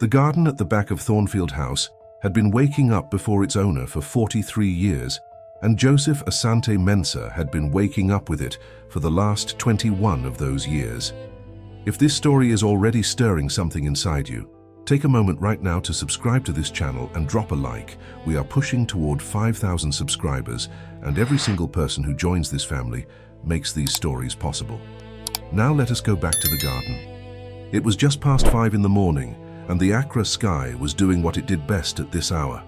The garden at the back of Thornfield House had been waking up before its owner for 43 years, and Joseph Asante Mensah had been waking up with it for the last 21 of those years. If this story is already stirring something inside you, take a moment right now to subscribe to this channel and drop a like. We are pushing toward 5,000 subscribers, and every single person who joins this family makes these stories possible. Now let us go back to the garden. It was just past 5 in the morning, and the Accra sky was doing what it did best at this hour,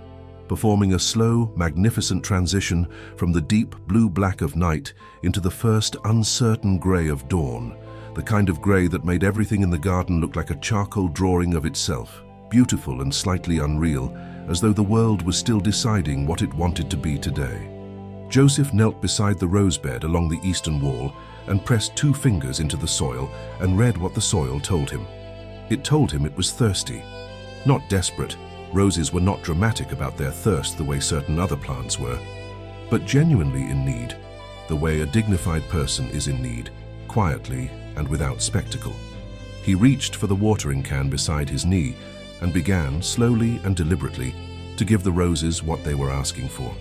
performing a slow, magnificent transition from the deep blue-black of night into the first uncertain grey of dawn, the kind of grey that made everything in the garden look like a charcoal drawing of itself, beautiful and slightly unreal, as though the world was still deciding what it wanted to be today. Joseph knelt beside the rose bed along the eastern wall and pressed 2 fingers into the soil and read what the soil told him. It told him it was thirsty. Not desperate. Roses were not dramatic about their thirst the way certain other plants were, but genuinely in need, the way a dignified person is in need, quietly and without spectacle. He reached for the watering can beside his knee and began, slowly and deliberately, to give the roses what they were asking for.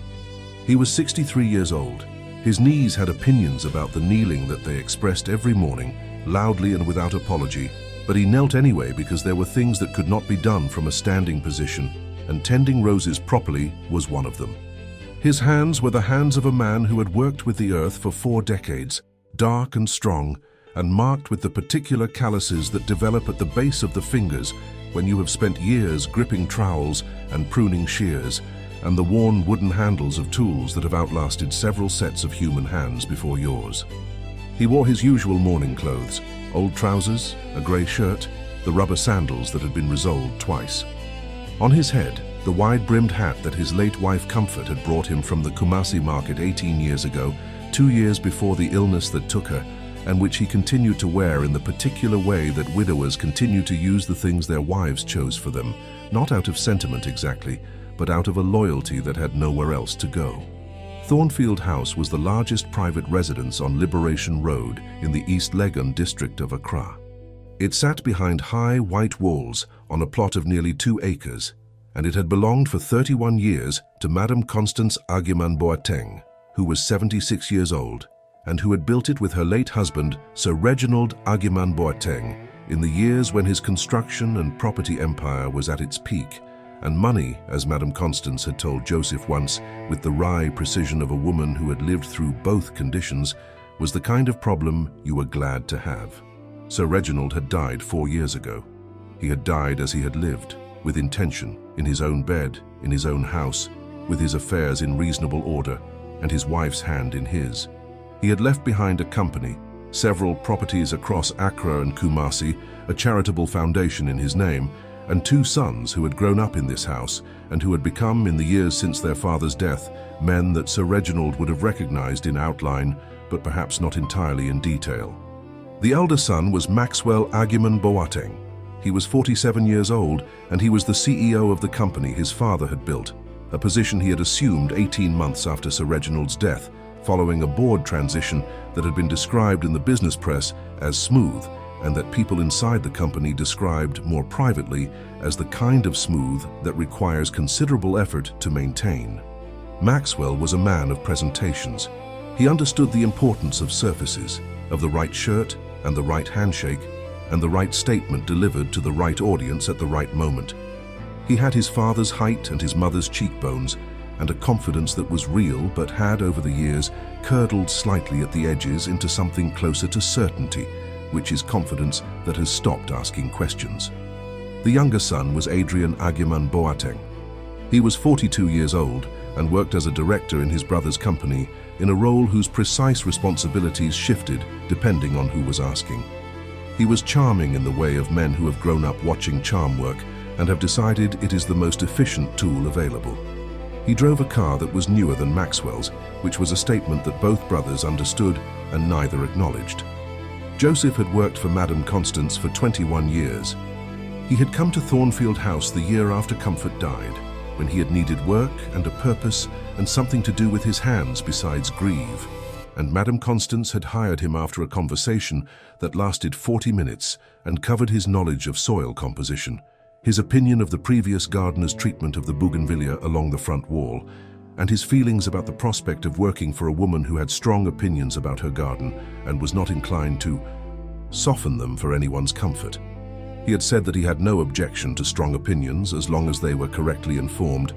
He was 63 years old. His knees had opinions about the kneeling that they expressed every morning, loudly and without apology, but he knelt anyway because there were things that could not be done from a standing position, and tending roses properly was one of them. His hands were the hands of a man who had worked with the earth for 4 decades, dark and strong, and marked with the particular calluses that develop at the base of the fingers when you have spent years gripping trowels and pruning shears, and the worn wooden handles of tools that have outlasted several sets of human hands before yours. He wore his usual morning clothes, old trousers, a grey shirt, the rubber sandals that had been resoled twice. On his head, the wide-brimmed hat that his late wife Comfort had brought him from the Kumasi market 18 years ago, 2 years before the illness that took her, and which he continued to wear in the particular way that widowers continue to use the things their wives chose for them, not out of sentiment exactly, but out of a loyalty that had nowhere else to go. Thornfield House was the largest private residence on Liberation Road in the East Legon district of Accra. It sat behind high white walls on a plot of nearly 2 acres, and it had belonged for 31 years to Madam Constance Agyemang Boateng, who was 76 years old, and who had built it with her late husband, Sir Reginald Agyemang Boateng, in the years when his construction and property empire was at its peak, and money, as Madam Constance had told Joseph once, with the wry precision of a woman who had lived through both conditions, was the kind of problem you were glad to have. Sir Reginald had died 4 years ago. He had died as he had lived, with intention, in his own bed, in his own house, with his affairs in reasonable order, and his wife's hand in his. He had left behind a company, several properties across Accra and Kumasi, a charitable foundation in his name, and 2 sons who had grown up in this house and who had become, in the years since their father's death, men that Sir Reginald would have recognized in outline, but perhaps not entirely in detail. The elder son was Maxwell Agyemang Boateng. He was 47 years old, and he was the CEO of the company his father had built, a position he had assumed 18 months after Sir Reginald's death, following a board transition that had been described in the business press as smooth, and that people inside the company described more privately as the kind of smooth that requires considerable effort to maintain. Maxwell was a man of presentations. He understood the importance of surfaces, of the right shirt and the right handshake, and the right statement delivered to the right audience at the right moment. He had his father's height and his mother's cheekbones, and a confidence that was real but had, over the years, curdled slightly at the edges into something closer to certainty, which is confidence that has stopped asking questions. The younger son was Adrian Agyemang Boateng. He was 42 years old and worked as a director in his brother's company in a role whose precise responsibilities shifted depending on who was asking. He was charming in the way of men who have grown up watching charm work and have decided it is the most efficient tool available. He drove a car that was newer than Maxwell's, which was a statement that both brothers understood and neither acknowledged. Joseph had worked for Madam Constance for 21 years. He had come to Thornfield House the year after Comfort died, when he had needed work and a purpose and something to do with his hands besides grieve. And Madam Constance had hired him after a conversation that lasted 40 minutes and covered his knowledge of soil composition, his opinion of the previous gardener's treatment of the bougainvillea along the front wall, and his feelings about the prospect of working for a woman who had strong opinions about her garden and was not inclined to soften them for anyone's comfort. He had said that he had no objection to strong opinions as long as they were correctly informed,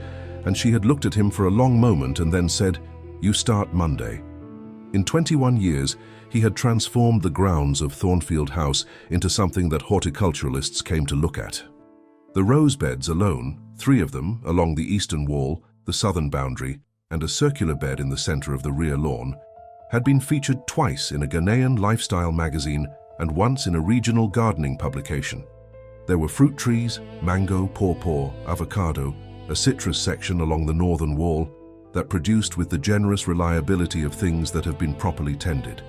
and she had looked at him for a long moment and then said, "You start Monday." In 21 years, he had transformed the grounds of Thornfield House into something that horticulturalists came to look at. The rose beds alone, 3 of them along the eastern wall, the southern boundary, and a circular bed in the center of the rear lawn, had been featured twice in a Ghanaian lifestyle magazine and once in a regional gardening publication. There were fruit trees, mango, pawpaw, avocado, a citrus section along the northern wall that produced with the generous reliability of things that have been properly tended.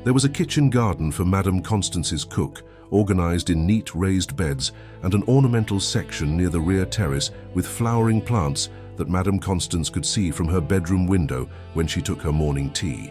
There was a kitchen garden for Madame Constance's cook, organized in neat raised beds, and an ornamental section near the rear terrace with flowering plants that Madame Constance could see from her bedroom window when she took her morning tea.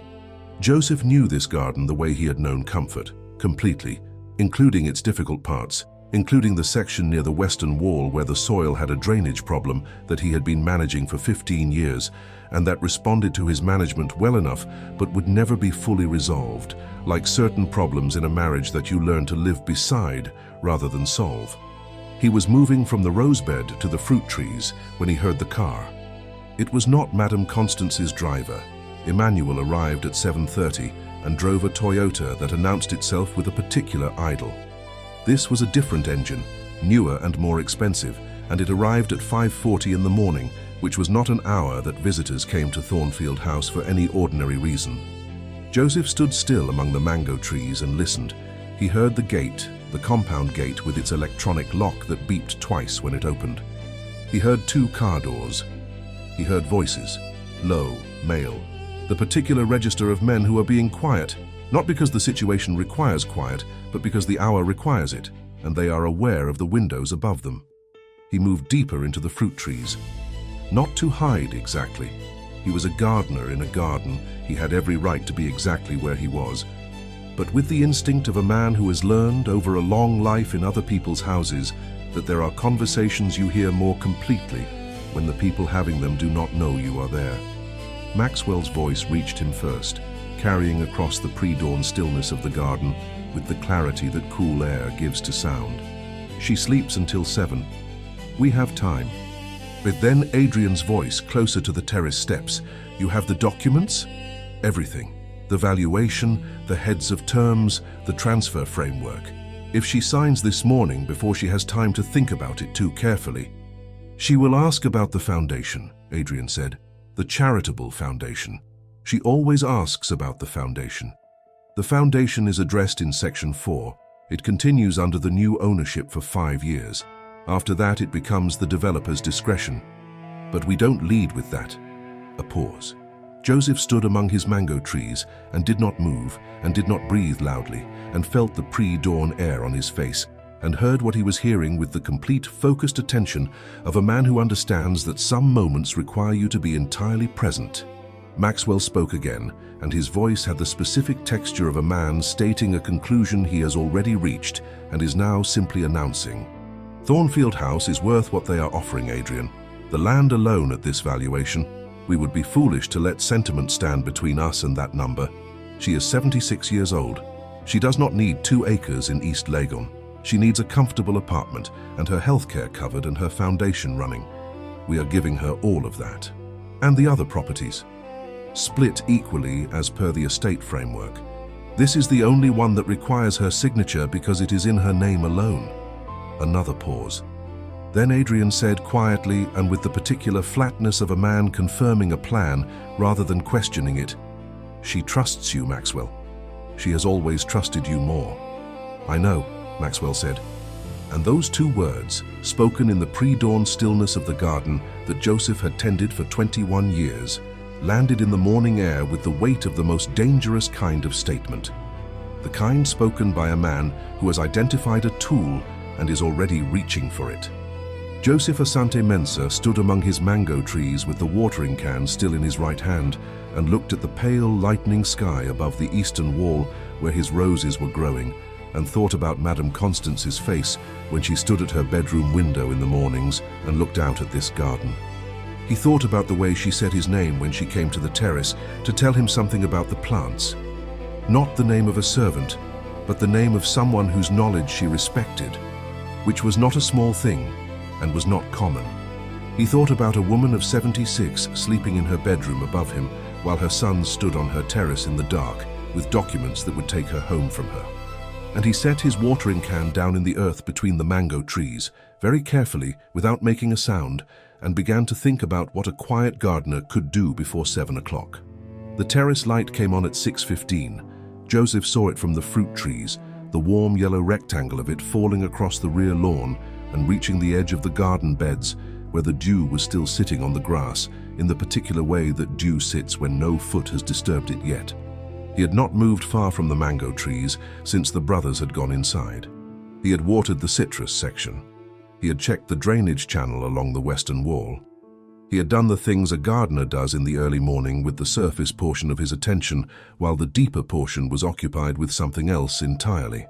Joseph knew this garden the way he had known comfort, completely, including its difficult parts, including the section near the western wall where the soil had a drainage problem that he had been managing for 15 years, and that responded to his management well enough but would never be fully resolved, like certain problems in a marriage that you learn to live beside rather than solve. He was moving from the rosebed to the fruit trees when he heard the car. It was not Madame Constance's driver. Emmanuel arrived at 7:30 and drove a Toyota that announced itself with a particular idol. This was a different engine, newer and more expensive, and it arrived at 5:40 in the morning, which was not an hour that visitors came to Thornfield House for any ordinary reason. Joseph stood still among the mango trees and listened. He heard the gate, the compound gate with its electronic lock that beeped twice when it opened. He heard 2 car doors. He heard voices, low, male, the particular register of men who are being quiet, not because the situation requires quiet, but because the hour requires it, and they are aware of the windows above them. He moved deeper into the fruit trees. Not to hide exactly. He was a gardener in a garden. He had every right to be exactly where he was. But with the instinct of a man who has learned over a long life in other people's houses that there are conversations you hear more completely when the people having them do not know you are there. Maxwell's voice reached him first, carrying across the pre-dawn stillness of the garden with the clarity that cool air gives to sound. "She sleeps until 7. We have time." But then Adrian's voice closer to the terrace steps. "You have the documents?" "Everything. The valuation, the heads of terms, the transfer framework. If she signs this morning before she has time to think about it too carefully." "She will ask about the foundation," Adrian said. "The charitable foundation. She always asks about the foundation. The foundation is addressed in Section 4. It continues under the new ownership for 5 years. After that, it becomes the developer's discretion. But we don't lead with that." A pause. Joseph stood among his mango trees and did not move and did not breathe loudly, and felt the pre-dawn air on his face and heard what he was hearing with the complete focused attention of a man who understands that some moments require you to be entirely present. Maxwell spoke again, and his voice had the specific texture of a man stating a conclusion he has already reached and is now simply announcing. "Thornfield House is worth what they are offering, Adrian. The land alone at this valuation. We would be foolish to let sentiment stand between us and that number. She is 76 years old. She does not need 2 acres in East Legon. She needs a comfortable apartment and her healthcare covered and her foundation running. We are giving her all of that. And the other properties. Split equally as per the estate framework. This is the only one that requires her signature because it is in her name alone." Another pause. Then Adrian said quietly and with the particular flatness of a man confirming a plan rather than questioning it, "She trusts you, Maxwell. She has always trusted you more." "I know," Maxwell said. And those 2 words, spoken in the pre-dawn stillness of the garden that Joseph had tended for 21 years, landed in the morning air with the weight of the most dangerous kind of statement. The kind spoken by a man who has identified a tool and is already reaching for it. Joseph Asante Mensah stood among his mango trees with the watering can still in his right hand and looked at the pale, lightening sky above the eastern wall where his roses were growing, and thought about Madame Constance's face when she stood at her bedroom window in the mornings and looked out at this garden. He thought about the way she said his name when she came to the terrace to tell him something about the plants. Not the name of a servant, but the name of someone whose knowledge she respected, which was not a small thing and was not common. He thought about a woman of 76 sleeping in her bedroom above him while her son stood on her terrace in the dark with documents that would take her home from her. And he set his watering can down in the earth between the mango trees, very carefully, without making a sound, and began to think about what a quiet gardener could do before 7 o'clock. The terrace light came on at 6:15. Joseph saw it from the fruit trees, the warm yellow rectangle of it falling across the rear lawn and reaching the edge of the garden beds, where the dew was still sitting on the grass in the particular way that dew sits when no foot has disturbed it yet. He had not moved far from the mango trees since the brothers had gone inside. He had watered the citrus section. He had checked the drainage channel along the western wall. He had done the things a gardener does in the early morning with the surface portion of his attention, while the deeper portion was occupied with something else entirely.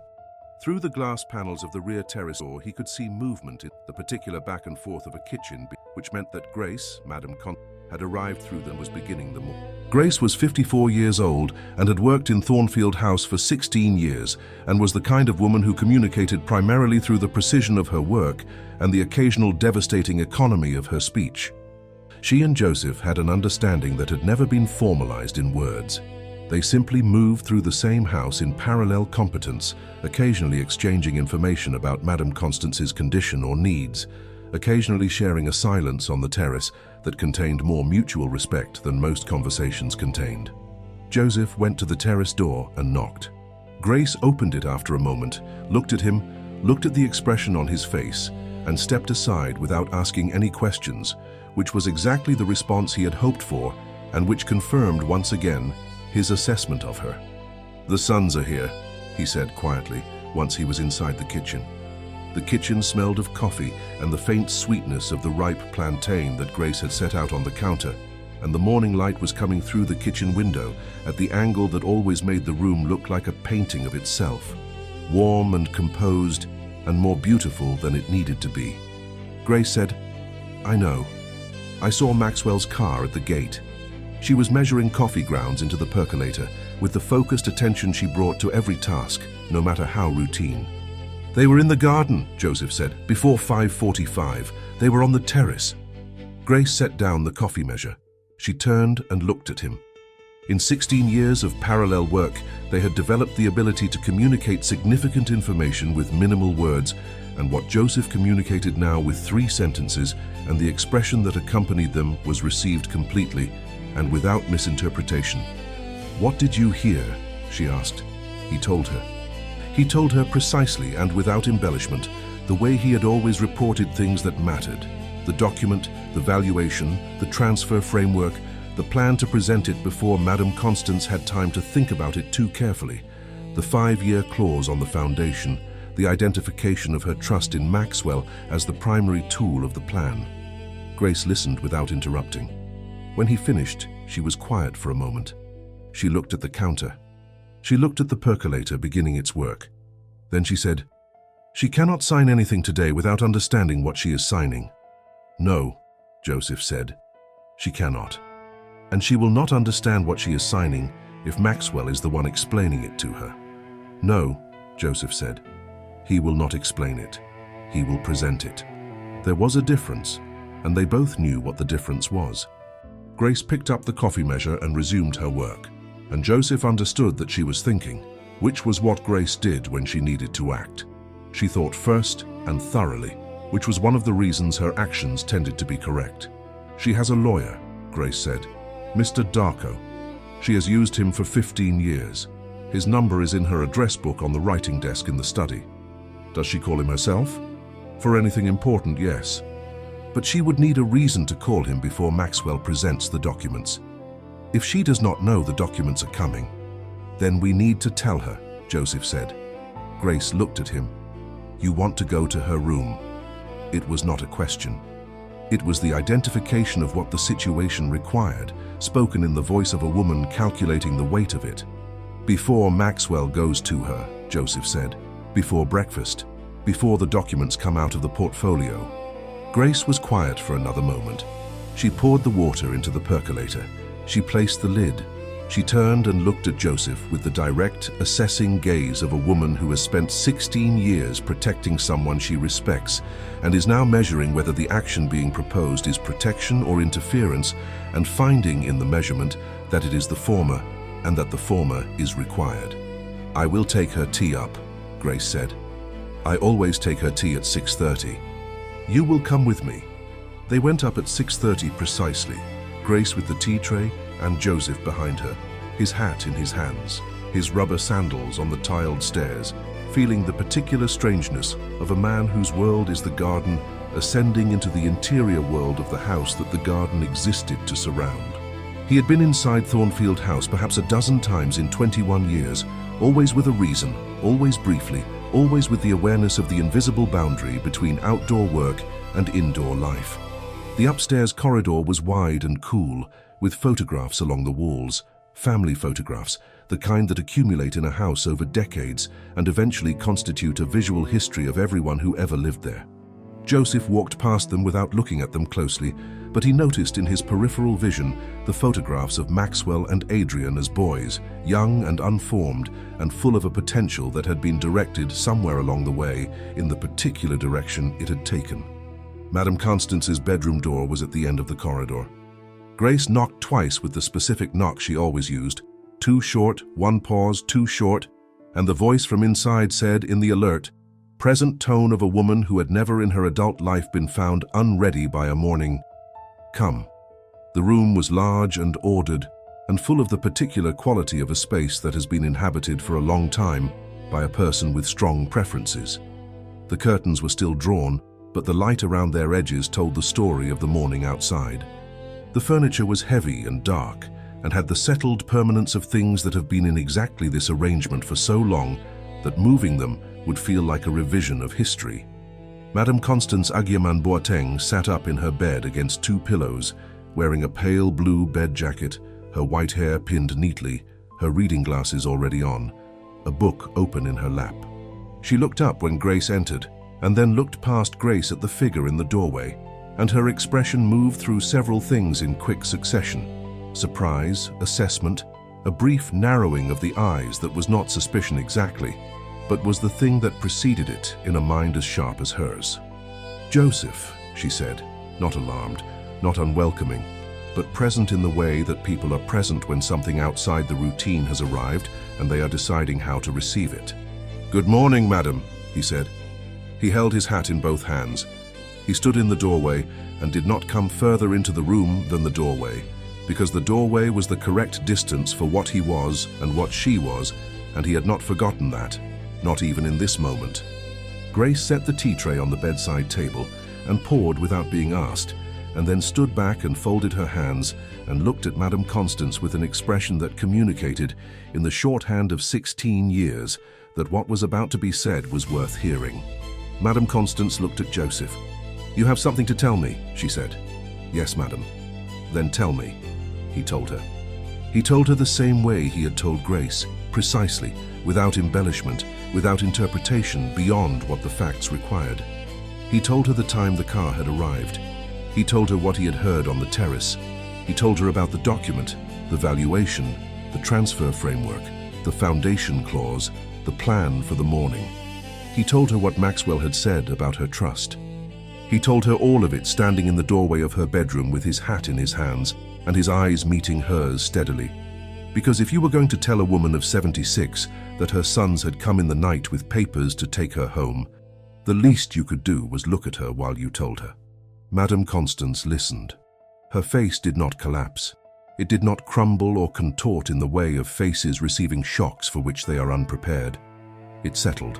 Through the glass panels of the rear terrace door, he could see movement in the particular back and forth of a kitchen, which meant that Grace, Madame Constance, had arrived through them, was beginning the morning. Grace was 54 years old and had worked in Thornfield House for 16 years and was the kind of woman who communicated primarily through the precision of her work and the occasional devastating economy of her speech. She and Joseph had an understanding that had never been formalized in words. They simply moved through the same house in parallel competence, occasionally exchanging information about Madame Constance's condition or needs, occasionally sharing a silence on the terrace that contained more mutual respect than most conversations contained. Joseph went to the terrace door and knocked. Grace opened it after a moment, looked at him, looked at the expression on his face, and stepped aside without asking any questions, which was exactly the response he had hoped for and which confirmed once again his assessment of her. "The sons are here," he said quietly once he was inside the kitchen. The kitchen smelled of coffee and the faint sweetness of the ripe plantain that Grace had set out on the counter, and the morning light was coming through the kitchen window at the angle that always made the room look like a painting of itself, warm and composed and more beautiful than it needed to be. Grace said, "I know. I saw Maxwell's car at the gate." She was measuring coffee grounds into the percolator with the focused attention she brought to every task, no matter how routine. "They were in the garden," Joseph said, "before 5:45. They were on the terrace." Grace set down the coffee measure. She turned and looked at him. In 16 years of parallel work, they had developed the ability to communicate significant information with minimal words, and what Joseph communicated now with 3 sentences and the expression that accompanied them was received completely and without misinterpretation. "What did you hear?" she asked. He told her. He told her precisely and without embellishment, the way he had always reported things that mattered: the document, the valuation, the transfer framework, the plan to present it before Madame Constance had time to think about it too carefully, the 5-year clause on the foundation, the identification of her trust in Maxwell as the primary tool of the plan. Grace listened without interrupting. When he finished, she was quiet for a moment. She looked at the counter. She looked at the percolator beginning its work. Then she said, "She cannot sign anything today without understanding what she is signing." "No," Joseph said. "She cannot. And she will not understand what she is signing if Maxwell is the one explaining it to her." "No," Joseph said. "He will not explain it. He will present it." There was a difference, and they both knew what the difference was. Grace picked up the coffee measure and resumed her work, and Joseph understood that she was thinking, which was what Grace did when she needed to act. She thought first and thoroughly, which was one of the reasons her actions tended to be correct. "She has a lawyer," Grace said, "Mr. Darko. She has used him for 15 years. His number is in her address book on the writing desk in the study. Does she call him herself? For anything important, yes. But she would need a reason to call him before Maxwell presents the documents. If she does not know the documents are coming, then we need to tell her," Joseph said. Grace looked at him. "You want to go to her room." It was not a question. It was the identification of what the situation required, spoken in the voice of a woman calculating the weight of it. "Before Maxwell goes to her," Joseph said. before breakfast, before the documents come out of the portfolio. Grace was quiet for another moment. She poured the water into the percolator. She placed the lid. She turned and looked at Joseph with the direct, assessing gaze of a woman who has spent 16 years protecting someone she respects and is now measuring whether the action being proposed is protection or interference, and finding in the measurement that it is the former and that the former is required. "I will take her tea up," Grace said. "I always take her tea at 6:30. You will come with me." They went up at 6:30 precisely, Grace with the tea tray and Joseph behind her, his hat in his hands, his rubber sandals on the tiled stairs, feeling the particular strangeness of a man whose world is the garden ascending into the interior world of the house that the garden existed to surround. He had been inside Thornfield House perhaps a dozen times in 21 years, always with a reason, always briefly, always with the awareness of the invisible boundary between outdoor work and indoor life. The upstairs corridor was wide and cool, with photographs along the walls, family photographs, the kind that accumulate in a house over decades and eventually constitute a visual history of everyone who ever lived there. Joseph walked past them without looking at them closely, but he noticed in his peripheral vision the photographs of Maxwell and Adrian as boys, young and unformed and full of a potential that had been directed somewhere along the way in the particular direction it had taken. Madame Constance's bedroom door was at the end of the corridor. Grace knocked twice with the specific knock she always used. Too short, one pause, too short, and the voice from inside said in the alert, present tone of a woman who had never in her adult life been found unready by a morning, "Come." The room was large and ordered, and full of the particular quality of a space that has been inhabited for a long time by a person with strong preferences. The curtains were still drawn, but the light around their edges told the story of the morning outside. The furniture was heavy and dark, and had the settled permanence of things that have been in exactly this arrangement for so long that moving them would feel like a revision of history. Madame Constance Aguilman Boateng sat up in her bed against two pillows, wearing a pale blue bed jacket, her white hair pinned neatly, her reading glasses already on, a book open in her lap. She looked up when Grace entered, and then looked past Grace at the figure in the doorway, and her expression moved through several things in quick succession. Surprise, assessment, a brief narrowing of the eyes that was not suspicion exactly, but was the thing that preceded it in a mind as sharp as hers. "Joseph," she said, not alarmed, not unwelcoming, but present in the way that people are present when something outside the routine has arrived and they are deciding how to receive it. "Good morning, madam," he said. He held his hat in both hands. He stood in the doorway and did not come further into the room than the doorway, because the doorway was the correct distance for what he was and what she was, and he had not forgotten that, not even in this moment. Grace set the tea tray on the bedside table and poured without being asked, and then stood back and folded her hands and looked at Madame Constance with an expression that communicated, in the shorthand of 16 years, that what was about to be said was worth hearing. Madame Constance looked at Joseph. "You have something to tell me," she said. "Yes, madam." "Then tell me," he told her. He told her the same way he had told Grace, precisely, without embellishment, without interpretation beyond what the facts required. He told her the time the car had arrived. He told her what he had heard on the terrace. He told her about the document, the valuation, the transfer framework, the foundation clause, the plan for the morning. He told her what Maxwell had said about her trust. He told her all of it standing in the doorway of her bedroom with his hat in his hands and his eyes meeting hers steadily. Because if you were going to tell a woman of 76 that her sons had come in the night with papers to take her home, the least you could do was look at her while you told her. Madame Constance listened. Her face did not collapse. It did not crumble or contort in the way of faces receiving shocks for which they are unprepared. It settled.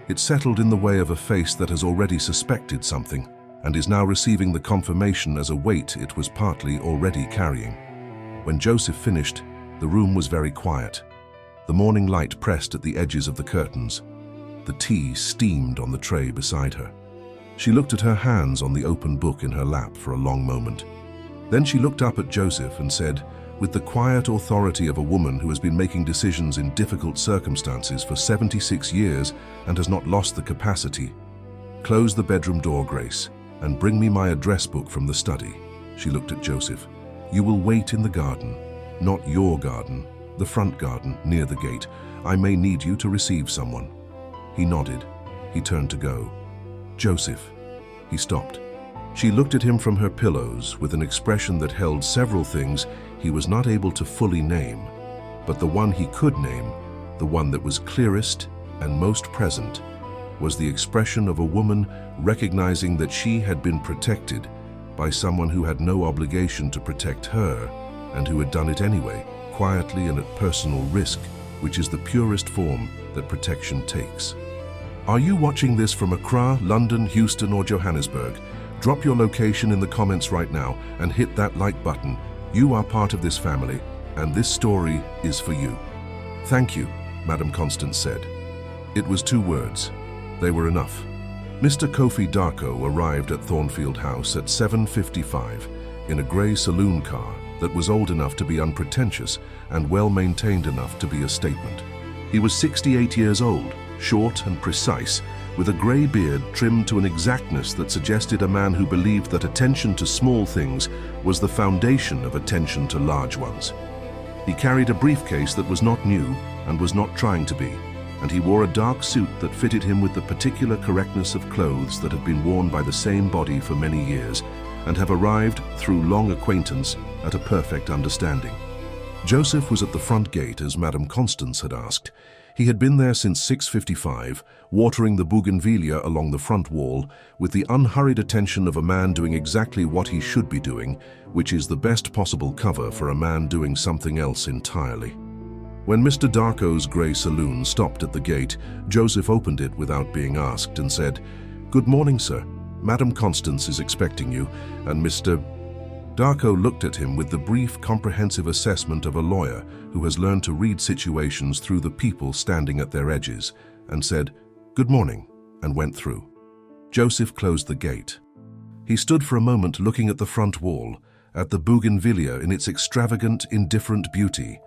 It settled in the way of a face that has already suspected something and is now receiving the confirmation as a weight it was partly already carrying. When Joseph finished, the room was very quiet. The morning light pressed at the edges of the curtains. The tea steamed on the tray beside her. She looked at her hands on the open book in her lap for a long moment. Then she looked up at Joseph and said, with the quiet authority of a woman who has been making decisions in difficult circumstances for 76 years and has not lost the capacity. "Close the bedroom door, Grace, and bring me my address book from the study." She looked at Joseph. "You will wait in the garden, not your garden, the front garden near the gate. I may need you to receive someone." He nodded. He turned to go. "Joseph." He stopped. She looked at him from her pillows with an expression that held several things he was not able to fully name, but the one he could name, the one that was clearest and most present, was the expression of a woman recognizing that she had been protected by someone who had no obligation to protect her and who had done it anyway, quietly and at personal risk, which is the purest form that protection takes. Are you watching this from Accra, London, Houston, or Johannesburg? Drop your location in the comments right now and hit that like button. You are part of this family, and this story is for you. "Thank you," Madam Constance said. It was 2 words. They were enough. Mr. Kofi Darko arrived at Thornfield House at 7:55 in a grey saloon car that was old enough to be unpretentious and well-maintained enough to be a statement. He was 68 years old, short and precise, with a grey beard trimmed to an exactness that suggested a man who believed that attention to small things was the foundation of attention to large ones. He carried a briefcase that was not new and was not trying to be, and he wore a dark suit that fitted him with the particular correctness of clothes that had been worn by the same body for many years and have arrived, through long acquaintance, at a perfect understanding. Joseph was at the front gate as Madam Constance had asked. He had been there since 6:55, watering the bougainvillea along the front wall, with the unhurried attention of a man doing exactly what he should be doing, which is the best possible cover for a man doing something else entirely. When Mr. Darko's grey saloon stopped at the gate, Joseph opened it without being asked and said, "Good morning, sir. Madam Constance is expecting you, and Mr." Darko looked at him with the brief, comprehensive assessment of a lawyer who has learned to read situations through the people standing at their edges, and said, "Good morning," and went through. Joseph closed the gate. He stood for a moment looking at the front wall, at the bougainvillea in its extravagant, indifferent beauty,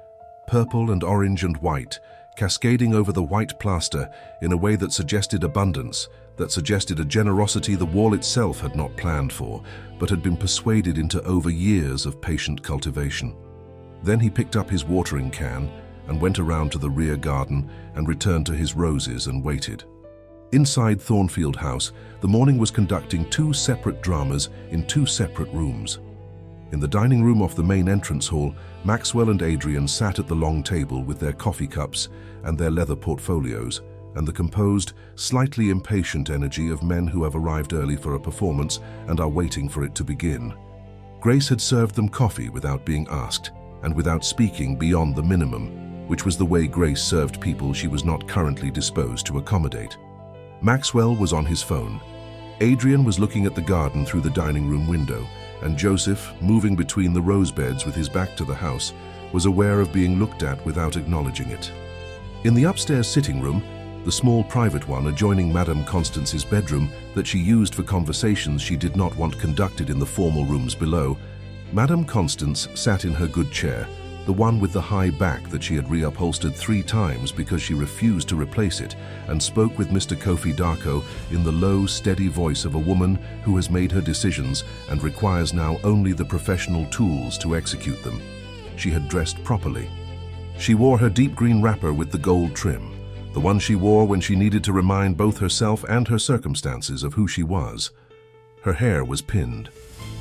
purple and orange and white, cascading over the white plaster in a way that suggested abundance, that suggested a generosity the wall itself had not planned for, but had been persuaded into over years of patient cultivation. Then he picked up his watering can and went around to the rear garden and returned to his roses and waited. Inside Thornfield House, the morning was conducting 2 separate dramas in 2 separate rooms. In the dining room off the main entrance hall, Maxwell and Adrian sat at the long table with their coffee cups and their leather portfolios, and the composed, slightly impatient energy of men who have arrived early for a performance and are waiting for it to begin. Grace had served them coffee without being asked, and without speaking beyond the minimum, which was the way Grace served people she was not currently disposed to accommodate. Maxwell was on his phone. Adrian was looking at the garden through the dining room window, and Joseph, moving between the rose beds with his back to the house, was aware of being looked at without acknowledging it. In the upstairs sitting room, the small private one adjoining Madame Constance's bedroom that she used for conversations she did not want conducted in the formal rooms below, Madame Constance sat in her good chair, the one with the high back that she had reupholstered 3 times because she refused to replace it, and spoke with Mr. Kofi Darko in the low, steady voice of a woman who has made her decisions and requires now only the professional tools to execute them. She had dressed properly. She wore her deep green wrapper with the gold trim, the one she wore when she needed to remind both herself and her circumstances of who she was. Her hair was pinned.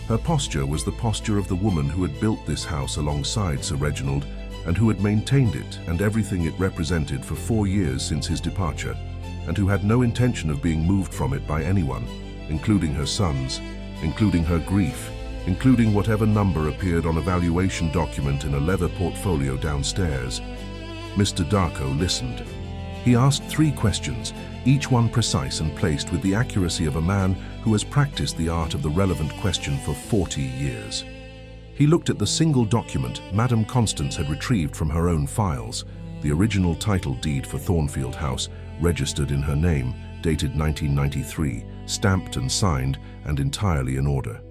Her posture was the posture of the woman who had built this house alongside Sir Reginald and who had maintained it and everything it represented for 4 years since his departure, and who had no intention of being moved from it by anyone, including her sons, including her grief, including whatever number appeared on a valuation document in a leather portfolio downstairs. Mr. Darko listened. He asked 3 questions, each one precise and placed with the accuracy of a man who has practiced the art of the relevant question for 40 years. He looked at the single document Madame Constance had retrieved from her own files, the original title deed for Thornfield House, registered in her name, dated 1993, stamped and signed, and entirely in order.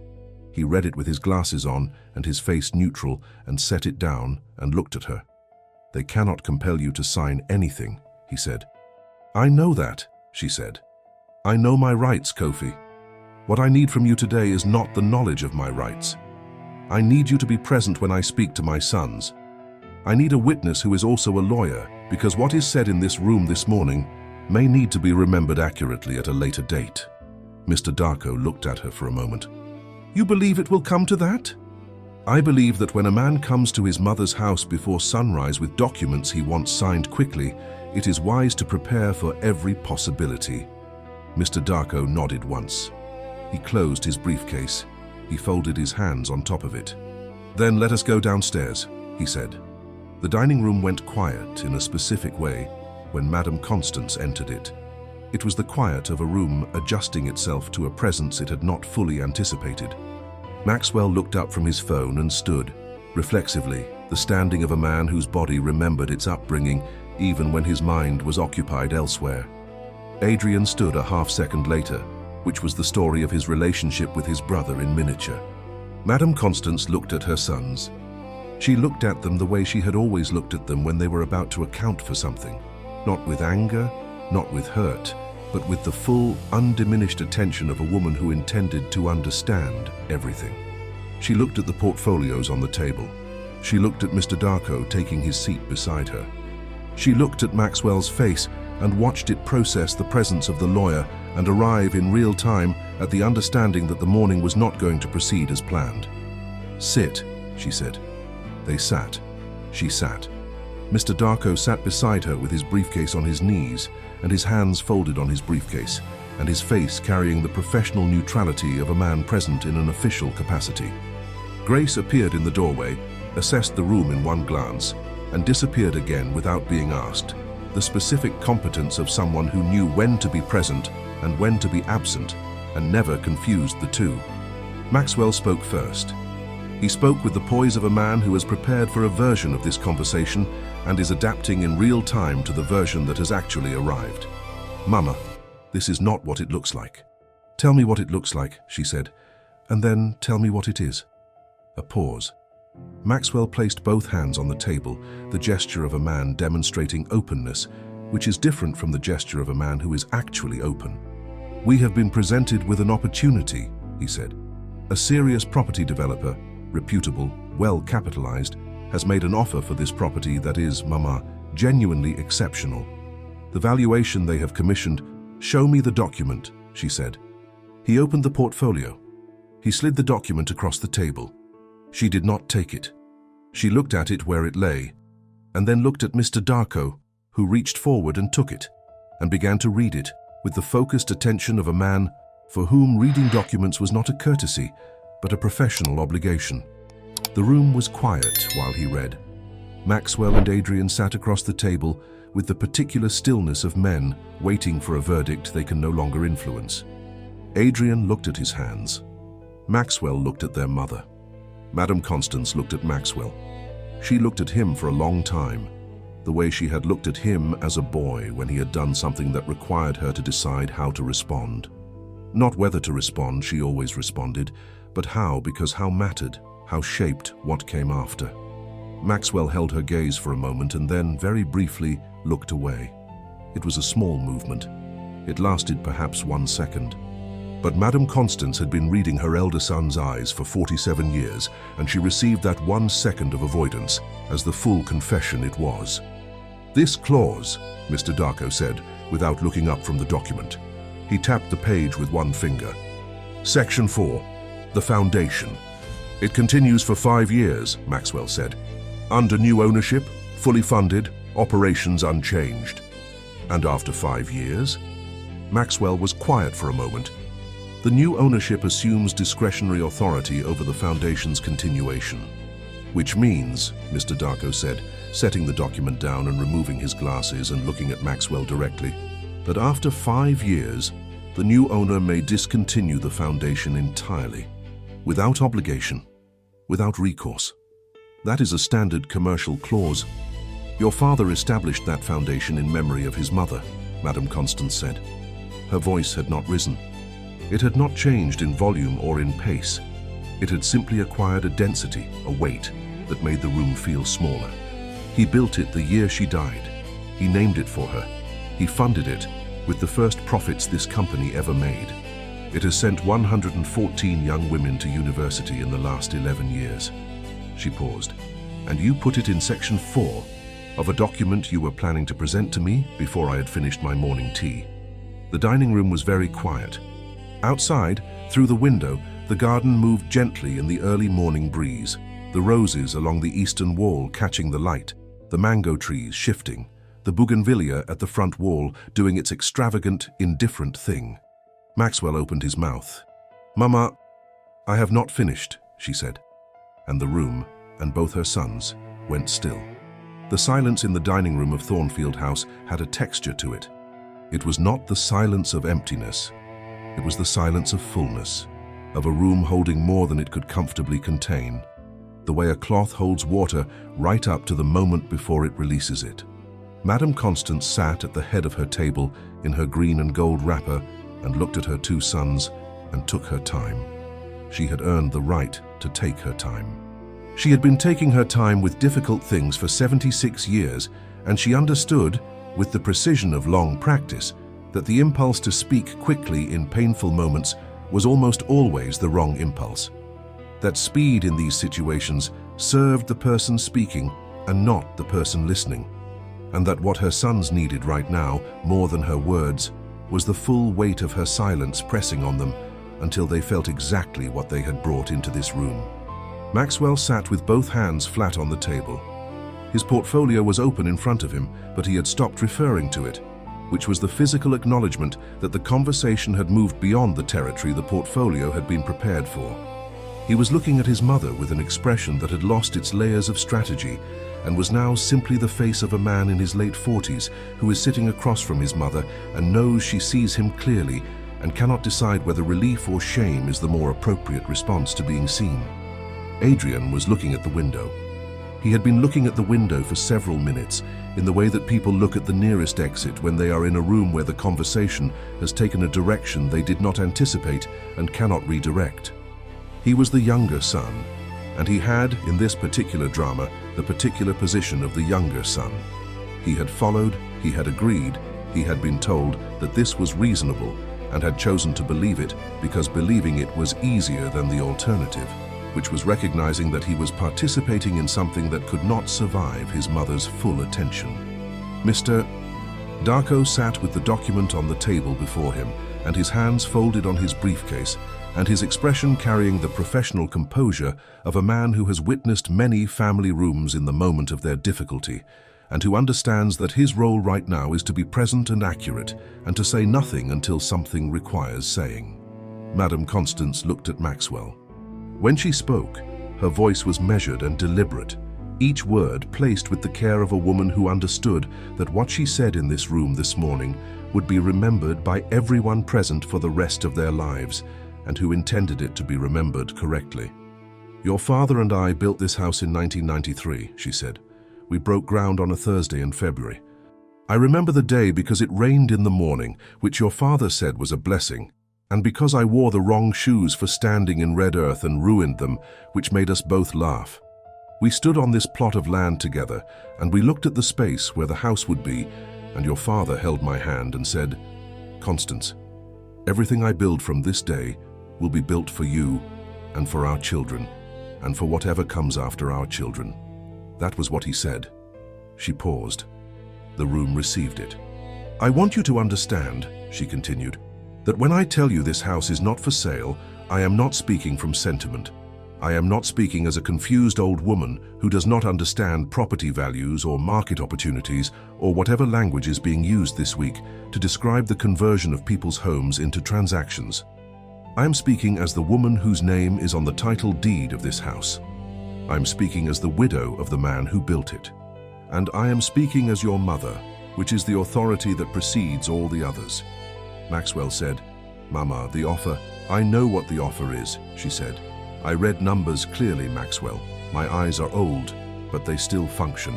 He read it with his glasses on and his face neutral and set it down and looked at her. "They cannot compel you to sign anything," he said. "I know that," she said. "I know my rights, Kofi. What I need from you today is not the knowledge of my rights. I need you to be present when I speak to my sons. I need a witness who is also a lawyer, because what is said in this room this morning may need to be remembered accurately at a later date." Mr. Darko looked at her for a moment. "You believe it will come to that?" "I believe that when a man comes to his mother's house before sunrise with documents he wants signed quickly, it is wise to prepare for every possibility." Mr. Darko nodded once. He closed his briefcase. He folded his hands on top of it. "Then let us go downstairs," he said. The dining room went quiet in a specific way when Madame Constance entered it. It was the quiet of a room adjusting itself to a presence it had not fully anticipated. Maxwell looked up from his phone and stood, reflexively, the standing of a man whose body remembered its upbringing even when his mind was occupied elsewhere. Adrian stood a half-second later, which was the story of his relationship with his brother in miniature. Madame Constance looked at her sons. She looked at them the way she had always looked at them when they were about to account for something, not with anger, not with hurt, but with the full, undiminished attention of a woman who intended to understand everything. She looked at the portfolios on the table. She looked at Mr. Darko taking his seat beside her. She looked at Maxwell's face and watched it process the presence of the lawyer and arrive in real time at the understanding that the morning was not going to proceed as planned. "Sit," she said. They sat. She sat. Mr. Darko sat beside her with his briefcase on his knees and his hands folded on his briefcase, and his face carrying the professional neutrality of a man present in an official capacity. Grace appeared in the doorway, assessed the room in one glance, and disappeared again without being asked, the specific competence of someone who knew when to be present and when to be absent, and never confused the two. Maxwell spoke first. He spoke with the poise of a man who has prepared for a version of this conversation and is adapting in real time to the version that has actually arrived. "Mama, this is not what it looks like." "Tell me what it looks like," she said, "and then tell me what it is." A pause. Maxwell placed both hands on the table, the gesture of a man demonstrating openness, which is different from the gesture of a man who is actually open. "We have been presented with an opportunity," he said. "A serious property developer, reputable, well capitalized, has made an offer for this property that is, Mama, genuinely exceptional. The valuation they have commissioned—" "Show me the document," she said. He opened the portfolio. He slid the document across the table. She did not take it. She looked at it where it lay, and then looked at Mr. Darko, who reached forward and took it, and began to read it with the focused attention of a man for whom reading documents was not a courtesy, but a professional obligation. The room was quiet while he read. Maxwell and Adrian sat across the table with the particular stillness of men waiting for a verdict they can no longer influence. Adrian looked at his hands. Maxwell looked at their mother. Madame Constance looked at Maxwell. She looked at him for a long time, the way she had looked at him as a boy when he had done something that required her to decide how to respond. Not whether to respond, she always responded, but how, because how mattered, how shaped what came after. Maxwell held her gaze for a moment and then, very briefly, looked away. It was a small movement. It lasted perhaps 1 second. But Madame Constance had been reading her elder son's eyes for 47 years, and she received that 1 second of avoidance as the full confession it was. "This clause," Mr. Darko said, without looking up from the document. He tapped the page with one finger. "Section 4, the foundation. It continues for 5 years, Maxwell said. Under new ownership, fully funded, operations unchanged." "And after 5 years?" Maxwell was quiet for a moment. "The new ownership assumes discretionary authority over the foundation's continuation." "Which means," Mr. Darko said, setting the document down and removing his glasses and looking at Maxwell directly, "that after 5 years, the new owner may discontinue the foundation entirely, without obligation, without recourse. That is a standard commercial clause. Your father established that foundation in memory of his mother," Madame Constance said. Her voice had not risen. It had not changed in volume or in pace. It had simply acquired a density, a weight, that made the room feel smaller. He built it the year she died. He named it for her. He funded it with the first profits this company ever made. It has sent 114 young women to university in the last 11 years. She paused. And you put it in section 4 of a document you were planning to present to me before I had finished my morning tea. The dining room was very quiet. Outside, through the window, the garden moved gently in the early morning breeze, the roses along the eastern wall catching the light, the mango trees shifting, the bougainvillea at the front wall doing its extravagant, indifferent thing. Maxwell opened his mouth. "Mama, I have not finished," she said. And the room, and both her sons, went still. The silence in the dining room of Thornfield House had a texture to it. It was not the silence of emptiness. It was the silence of fullness, of a room holding more than it could comfortably contain, the way a cloth holds water right up to the moment before it releases it. Madame Constance sat at the head of her table in her green and gold wrapper and looked at her 2 sons and took her time. She had earned the right to take her time. She had been taking her time with difficult things for 76 years, and she understood, with the precision of long practice, that the impulse to speak quickly in painful moments was almost always the wrong impulse. That speed in these situations served the person speaking and not the person listening, and that what her sons needed right now, more than her words, was the full weight of her silence pressing on them until they felt exactly what they had brought into this room. Maxwell sat with both hands flat on the table. His portfolio was open in front of him, but he had stopped referring to it, which was the physical acknowledgement that the conversation had moved beyond the territory the portfolio had been prepared for. He was looking at his mother with an expression that had lost its layers of strategy and was now simply the face of a man in his late 40s who is sitting across from his mother and knows she sees him clearly and cannot decide whether relief or shame is the more appropriate response to being seen. Adrian was looking at the window. He had been looking at the window for several minutes, in the way that people look at the nearest exit when they are in a room where the conversation has taken a direction they did not anticipate and cannot redirect. He was the younger son, and he had, in this particular drama, the particular position of the younger son. He had followed, he had agreed, he had been told that this was reasonable and had chosen to believe it because believing it was easier than the alternative, which was recognizing that he was participating in something that could not survive his mother's full attention. Mr. Darko sat with the document on the table before him and his hands folded on his briefcase, and his expression carrying the professional composure of a man who has witnessed many family rooms in the moment of their difficulty, and who understands that his role right now is to be present and accurate, and to say nothing until something requires saying. Madame Constance looked at Maxwell. When she spoke, her voice was measured and deliberate, each word placed with the care of a woman who understood that what she said in this room this morning would be remembered by everyone present for the rest of their lives, and who intended it to be remembered correctly. "Your father and I built this house in 1993, she said. "We broke ground on a Thursday in February. I remember the day because it rained in the morning, which your father said was a blessing, and because I wore the wrong shoes for standing in red earth and ruined them, which made us both laugh. We stood on this plot of land together, and we looked at the space where the house would be, and your father held my hand and said, 'Constance, everything I build from this day will be built for you and for our children, and for whatever comes after our children.' That was what he said." She paused. The room received it. "I want you to understand," she continued, "that when I tell you this house is not for sale, I am not speaking from sentiment. I am not speaking as a confused old woman who does not understand property values or market opportunities or whatever language is being used this week to describe the conversion of people's homes into transactions. I am speaking as the woman whose name is on the title deed of this house. I am speaking as the widow of the man who built it. And I am speaking as your mother, which is the authority that precedes all the others." Maxwell said, "Mama, the offer, I know what the offer is," she said. "I read numbers clearly, Maxwell. My eyes are old, but they still function."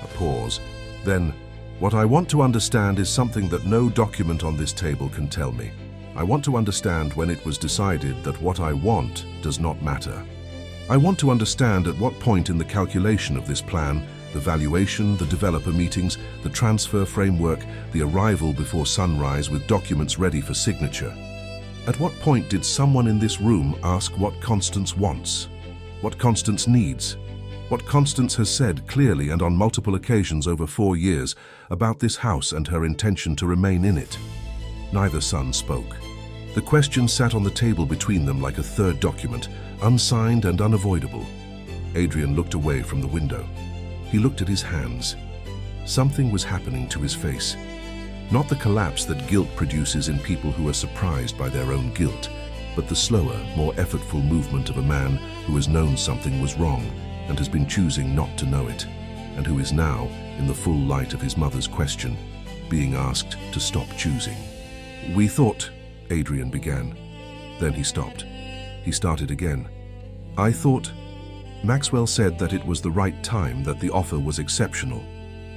A pause. Then, "What I want to understand is something that no document on this table can tell me. I want to understand when it was decided that what I want does not matter. I want to understand at what point in the calculation of this plan, the valuation, the developer meetings, the transfer framework, the arrival before sunrise with documents ready for signature. At what point did someone in this room ask what Constance wants? What Constance needs? What Constance has said clearly and on multiple occasions over 4 years about this house and her intention to remain in it? Neither son spoke. The question sat on the table between them like a third document, unsigned and unavoidable. Adrian looked away from the window. He looked at his hands. Something was happening to his face. Not the collapse that guilt produces in people who are surprised by their own guilt, but the slower, more effortful movement of a man who has known something was wrong and has been choosing not to know it, and who is now, in the full light of his mother's question, being asked to stop choosing. "We thought," Adrian began. Then he stopped. He started again. "I thought, Maxwell said that it was the right time, that the offer was exceptional,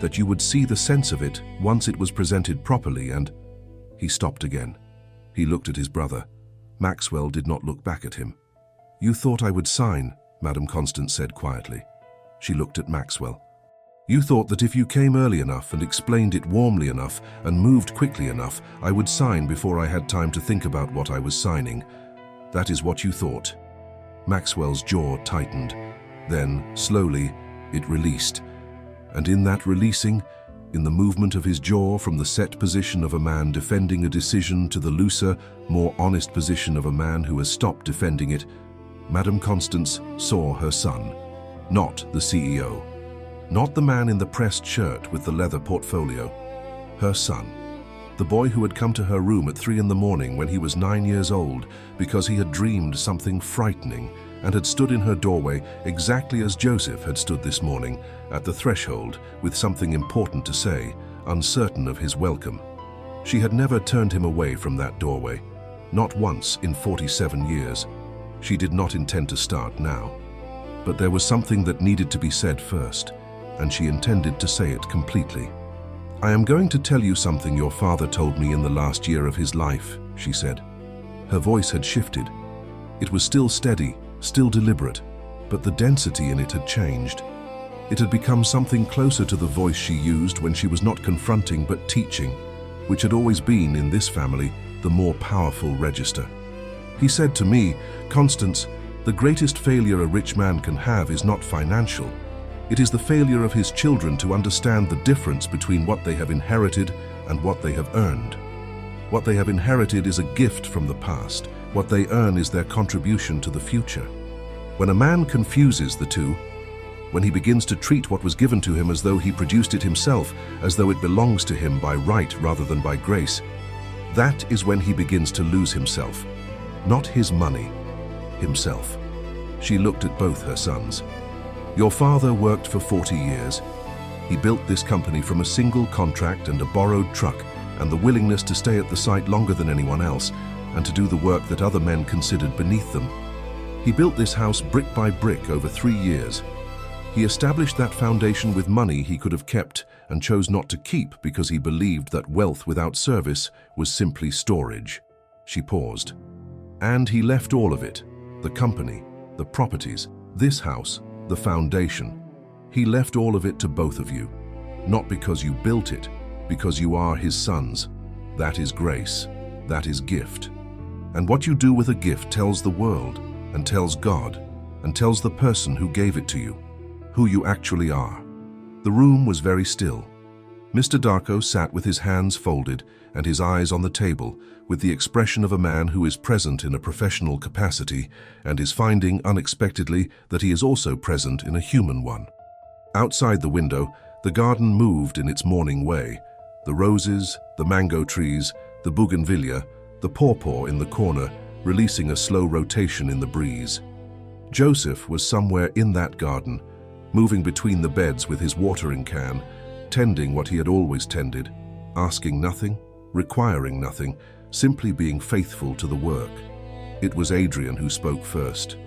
that you would see the sense of it once it was presented properly, and..." He stopped again. He looked at his brother. Maxwell did not look back at him. "You thought I would sign," Madame Constance said quietly. She looked at Maxwell. "You thought that if you came early enough and explained it warmly enough and moved quickly enough, I would sign before I had time to think about what I was signing. That is what you thought." Maxwell's jaw tightened. Then, slowly, it released. And in that releasing, in the movement of his jaw from the set position of a man defending a decision to the looser, more honest position of a man who has stopped defending it, Madame Constance saw her son, not the CEO, not the man in the pressed shirt with the leather portfolio. Her son, the boy who had come to her room at 3 in the morning when he was 9 years old because he had dreamed something frightening and had stood in her doorway exactly as Joseph had stood this morning at the threshold with something important to say, uncertain of his welcome. She had never turned him away from that doorway, not once in 47 years. She did not intend to start now. But there was something that needed to be said first, and she intended to say it completely. "I am going to tell you something your father told me in the last year of his life," she said. Her voice had shifted. It was still steady, still deliberate, but the density in it had changed. It had become something closer to the voice she used when she was not confronting but teaching, which had always been, in this family, the more powerful register. He said to me, "Constance, the greatest failure a rich man can have is not financial. It is the failure of his children to understand the difference between what they have inherited and what they have earned. What they have inherited is a gift from the past. What they earn is their contribution to the future. When a man confuses the two, when he begins to treat what was given to him as though he produced it himself, as though it belongs to him by right rather than by grace, that is when he begins to lose himself. Not his money, himself." She looked at both her sons. "Your father worked for 40 years. He built this company from a single contract and a borrowed truck and the willingness to stay at the site longer than anyone else and to do the work that other men considered beneath them. He built this house brick by brick over 3 years. He established that foundation with money he could have kept and chose not to keep because he believed that wealth without service was simply storage." She paused. "And he left all of it, the company, the properties, this house, the foundation. He left all of it to both of you, not because you built it, because you are his sons. That is grace. That is gift. And what you do with a gift tells the world, and tells God, and tells the person who gave it to you, who you actually are." The room was very still. Mr. Darko sat with his hands folded and his eyes on the table, with the expression of a man who is present in a professional capacity and is finding unexpectedly that he is also present in a human one. Outside the window, the garden moved in its morning way. The roses, the mango trees, the bougainvillea, the pawpaw in the corner, releasing a slow rotation in the breeze. Joseph was somewhere in that garden, moving between the beds with his watering can, tending what he had always tended, asking nothing, requiring nothing, simply being faithful to the work. It was Adrian who spoke first.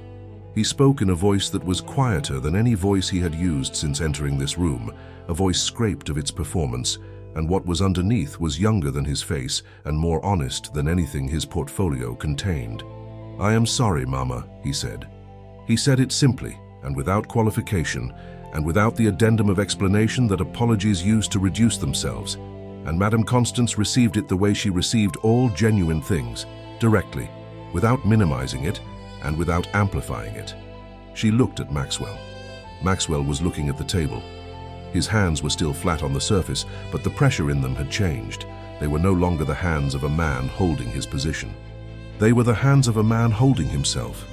He spoke in a voice that was quieter than any voice he had used since entering this room, a voice scraped of its performance, and what was underneath was younger than his face and more honest than anything his portfolio contained. "I am sorry, Mama," he said. He said it simply and without qualification and without the addendum of explanation that apologies use to reduce themselves, and Madame Constance received it the way she received all genuine things, directly, without minimizing it and without amplifying it. She looked at Maxwell. Maxwell was looking at the table. His hands were still flat on the surface, but the pressure in them had changed. They were no longer the hands of a man holding his position. They were the hands of a man holding himself.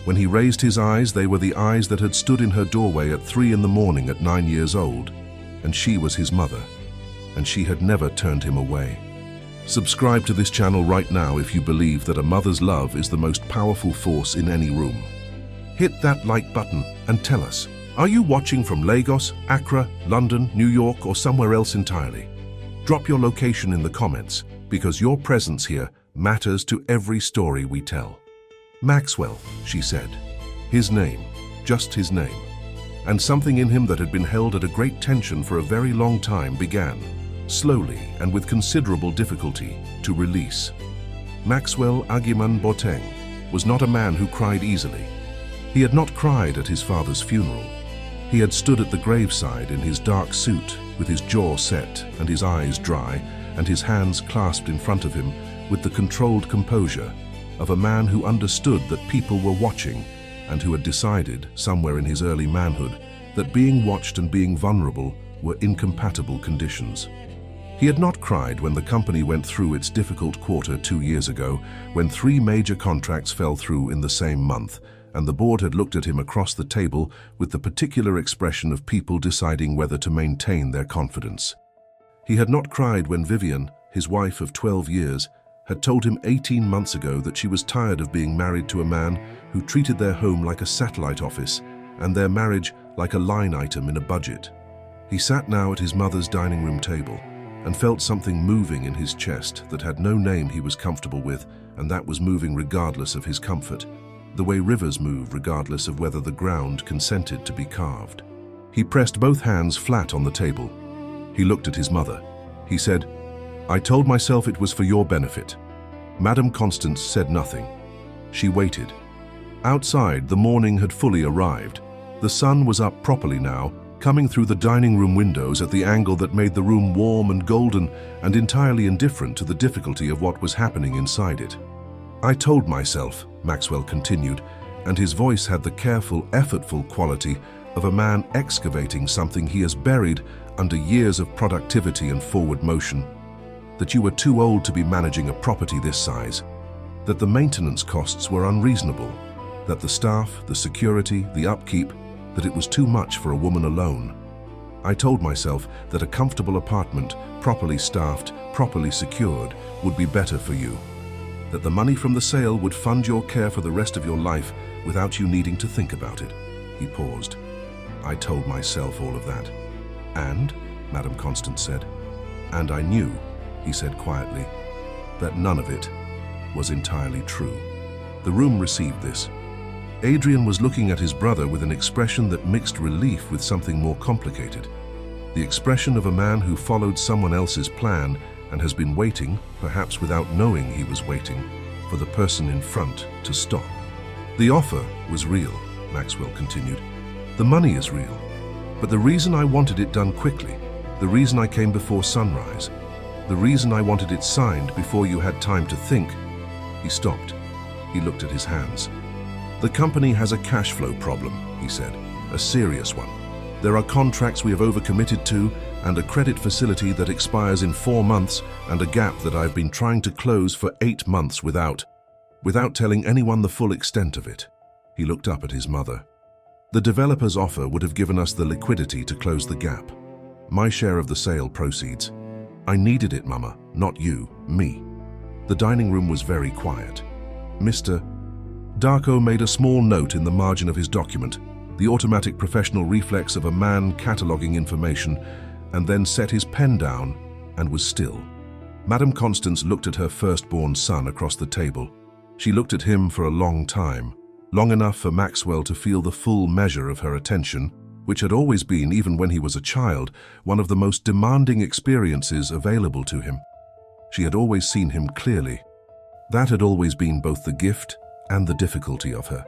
When he raised his eyes, they were the eyes that had stood in her doorway at 3 in the morning at 9 years old, and she was his mother, and she had never turned him away. Subscribe to this channel right now if you believe that a mother's love is the most powerful force in any room. Hit that like button and tell us, are you watching from Lagos, Accra, London, New York, or somewhere else entirely? Drop your location in the comments, because your presence here matters to every story we tell. Maxwell, she said. His name, just his name. And something in him that had been held at a great tension for a very long time began, slowly and with considerable difficulty, to release. Maxwell Agiman Boteng was not a man who cried easily. He had not cried at his father's funeral. He had stood at the graveside in his dark suit, with his jaw set and his eyes dry, and his hands clasped in front of him with the controlled composure of a man who understood that people were watching and who had decided, somewhere in his early manhood, that being watched and being vulnerable were incompatible conditions. He had not cried when the company went through its difficult quarter 2 years ago, when 3 major contracts fell through in the same month, and the board had looked at him across the table with the particular expression of people deciding whether to maintain their confidence. He had not cried when Vivian, his wife of 12 years, had told him 18 months ago that she was tired of being married to a man who treated their home like a satellite office and their marriage like a line item in a budget. He sat now at his mother's dining room table and felt something moving in his chest that had no name he was comfortable with, and that was moving regardless of his comfort, the way rivers move regardless of whether the ground consented to be carved. He pressed both hands flat on the table. He looked at his mother. He said, "I told myself it was for your benefit." Madame Constance said nothing. She waited. Outside, the morning had fully arrived. The sun was up properly now, coming through the dining room windows at the angle that made the room warm and golden and entirely indifferent to the difficulty of what was happening inside it. "I told myself," Maxwell continued, and his voice had the careful, effortful quality of a man excavating something he has buried under years of productivity and forward motion, "that you were too old to be managing a property this size, that the maintenance costs were unreasonable, that the staff, the security, the upkeep, that it was too much for a woman alone. I told myself that a comfortable apartment, properly staffed, properly secured, would be better for you, that the money from the sale would fund your care for the rest of your life without you needing to think about it." He paused. "I told myself all of that." "And?" Madame Constance said. "And I knew," he said quietly, "that none of it was entirely true." The room received this. Adrian was looking at his brother with an expression that mixed relief with something more complicated. The expression of a man who followed someone else's plan and has been waiting, perhaps without knowing he was waiting, for the person in front to stop. "The offer was real," Maxwell continued. "The money is real. But the reason I wanted it done quickly, the reason I came before sunrise, the reason I wanted it signed before you had time to think..." He stopped. He looked at his hands. "The company has a cash flow problem," he said, "a serious one. There are contracts we have overcommitted to, and a credit facility that expires in 4 months, and a gap that I've been trying to close for 8 months without telling anyone the full extent of it." He looked up at his mother. "The developer's offer would have given us the liquidity to close the gap. My share of the sale proceeds. I needed it, Mama, not you, me." The dining room was very quiet. Mr. Darko made a small note in the margin of his document, the automatic professional reflex of a man cataloguing information, and then set his pen down and was still. Madame Constance looked at her firstborn son across the table. She looked at him for a long time, long enough for Maxwell to feel the full measure of her attention, which had always been, even when he was a child, one of the most demanding experiences available to him. She had always seen him clearly. That had always been both the gift and the difficulty of her.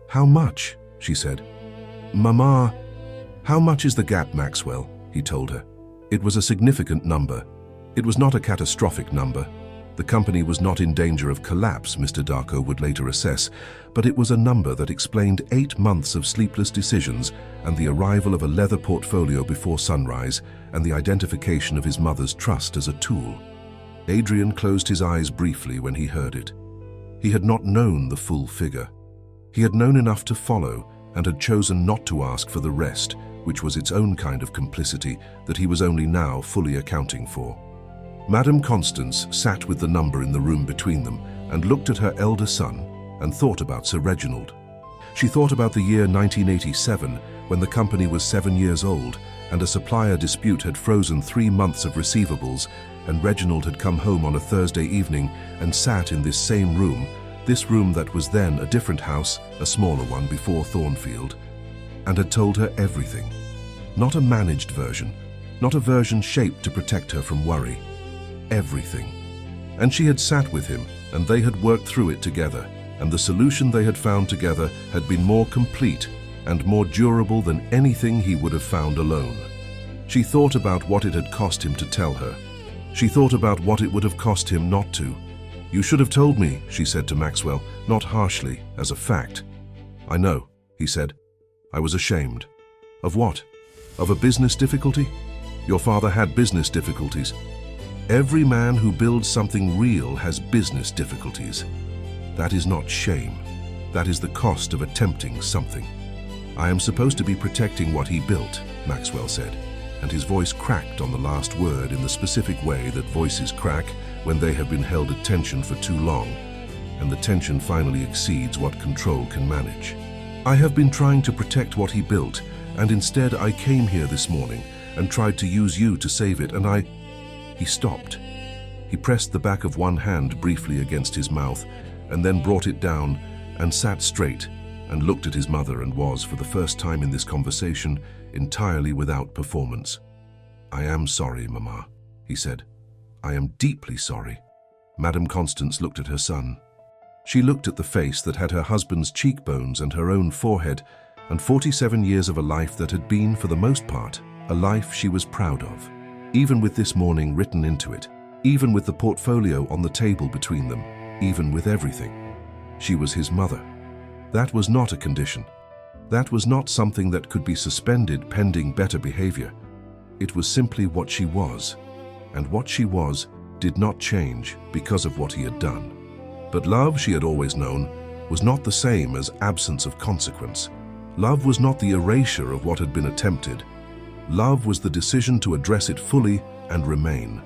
"How much?" she said. "Mama, how much is the gap, Maxwell?" he told her. It was a significant number. It was not a catastrophic number. The company was not in danger of collapse, Mr. Darko would later assess, but it was a number that explained 8 months of sleepless decisions and the arrival of a leather portfolio before sunrise and the identification of his mother's trust as a tool. Adrian closed his eyes briefly when he heard it. He had not known the full figure. He had known enough to follow and had chosen not to ask for the rest, which was its own kind of complicity that he was only now fully accounting for. Madame Constance sat with the number in the room between them and looked at her elder son and thought about Sir Reginald. She thought about the year 1987 when the company was 7 years old and a supplier dispute had frozen 3 months of receivables, and Reginald had come home on a Thursday evening and sat in this same room, this room that was then a different house, a smaller one before Thornfield, and had told her everything. Not a managed version, not a version shaped to protect her from worry. Everything. And she had sat with him, and they had worked through it together, and the solution they had found together had been more complete and more durable than anything he would have found alone. She thought about what it had cost him to tell her. She thought about what it would have cost him not to. "You should have told me," she said to Maxwell, not harshly, as a fact. "I know," he said. "I was ashamed." "Of what? Of a business difficulty? Your father had business difficulties. Every man who builds something real has business difficulties. That is not shame. That is the cost of attempting something. I am supposed to be protecting what he built," Maxwell said, and his voice cracked on the last word in the specific way that voices crack when they have been held at tension for too long, and the tension finally exceeds what control can manage. "I have been trying to protect what he built, and instead I came here this morning and tried to use you to save it, and I..." He stopped. He pressed the back of one hand briefly against his mouth and then brought it down and sat straight and looked at his mother and was, for the first time in this conversation, entirely without performance. "I am sorry, Mama," he said. "I am deeply sorry." Madame Constance looked at her son. She looked at the face that had her husband's cheekbones and her own forehead, and 47 years of a life that had been, for the most part, a life she was proud of. Even with this morning written into it, even with the portfolio on the table between them, even with everything. She was his mother. That was not a condition. That was not something that could be suspended pending better behavior. It was simply what she was, and what she was did not change because of what he had done. But love, she had always known, was not the same as absence of consequence. Love was not the erasure of what had been attempted. Love was the decision to address it fully and remain.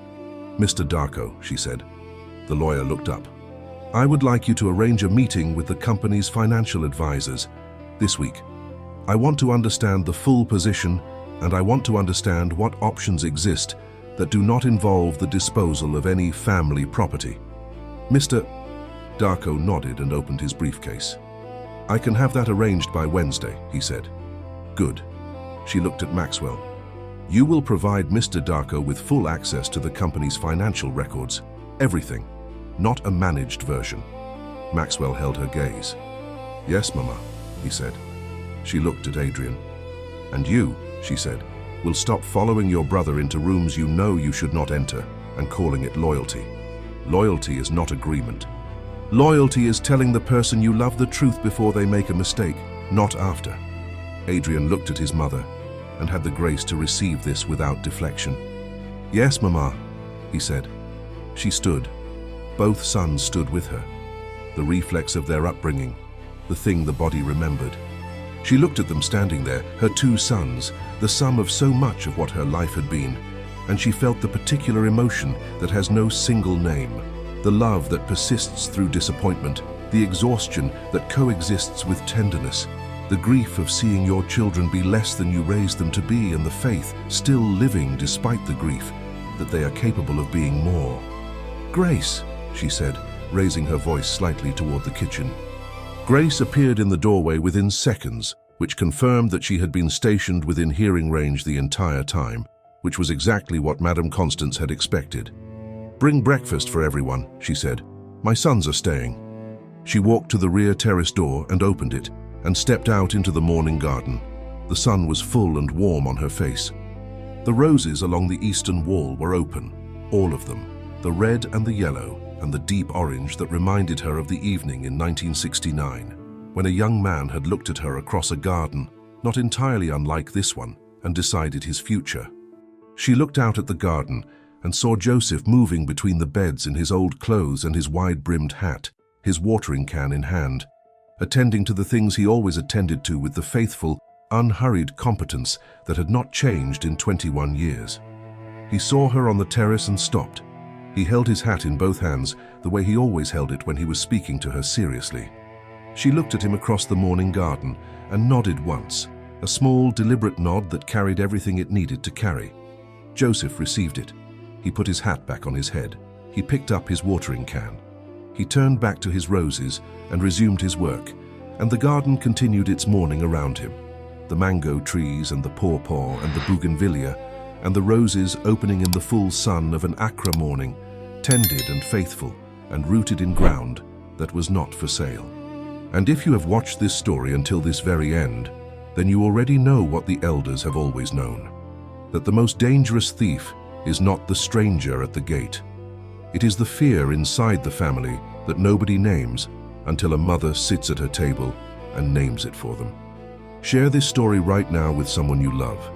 "Mr. Darko," she said. The lawyer looked up. "I would like you to arrange a meeting with the company's financial advisors this week. I want to understand the full position, and I want to understand what options exist that do not involve the disposal of any family property." Mr. Darko nodded and opened his briefcase. "I can have that arranged by Wednesday," he said. "Good." She looked at Maxwell. "You will provide Mr. Darko with full access to the company's financial records. Everything. Not a managed version." Maxwell held her gaze. "Yes, Mama," he said. She looked at Adrian. "And you," she said, "will stop following your brother into rooms you know you should not enter and calling it loyalty. Loyalty is not agreement. Loyalty is telling the person you love the truth before they make a mistake, not after." Adrian looked at his mother and had the grace to receive this without deflection. "Yes, Mama," he said. She stood. Both sons stood with her. The reflex of their upbringing, the thing the body remembered. She looked at them standing there, her 2 sons, the sum of so much of what her life had been, and she felt the particular emotion that has no single name, the love that persists through disappointment, the exhaustion that coexists with tenderness, the grief of seeing your children be less than you raised them to be, and the faith, still living despite the grief, that they are capable of being more. "Grace," she said, raising her voice slightly toward the kitchen. Grace appeared in the doorway within seconds, which confirmed that she had been stationed within hearing range the entire time, which was exactly what Madame Constance had expected. "Bring breakfast for everyone," she said. "My sons are staying." She walked to the rear terrace door and opened it, and stepped out into the morning garden. The sun was full and warm on her face. The roses along the eastern wall were open, all of them, the red and the yellow and the deep orange that reminded her of the evening in 1969, when a young man had looked at her across a garden, not entirely unlike this one, and decided his future. She looked out at the garden and saw Joseph moving between the beds in his old clothes and his wide-brimmed hat, his watering can in hand, attending to the things he always attended to with the faithful, unhurried competence that had not changed in 21 years. He saw her on the terrace and stopped. He held his hat in both hands, the way he always held it when he was speaking to her seriously. She looked at him across the morning garden and nodded once, a small, deliberate nod that carried everything it needed to carry. Joseph received it. He put his hat back on his head. He picked up his watering can. He turned back to his roses and resumed his work, and the garden continued its morning around him. The mango trees and the pawpaw and the bougainvillea and the roses opening in the full sun of an Accra morning, tended and faithful and rooted in ground that was not for sale. And if you have watched this story until this very end, then you already know what the elders have always known, that the most dangerous thief is not the stranger at the gate. It is the fear inside the family that nobody names until a mother sits at her table and names it for them. Share this story right now with someone you love.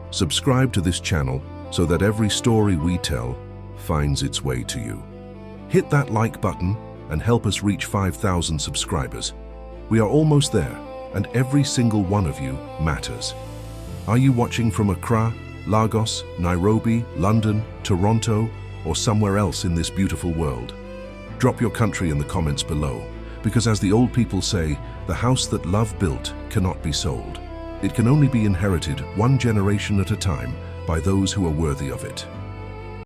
Subscribe to this channel so that every story we tell finds its way to you. Hit that like button and help us reach 5,000 subscribers. We are almost there, and every single one of you matters. Are you watching from Accra, Lagos, Nairobi, London, Toronto, or somewhere else in this beautiful world? Drop your country in the comments below, because as the old people say, the house that love built cannot be sold. It can only be inherited one generation at a time by those who are worthy of it.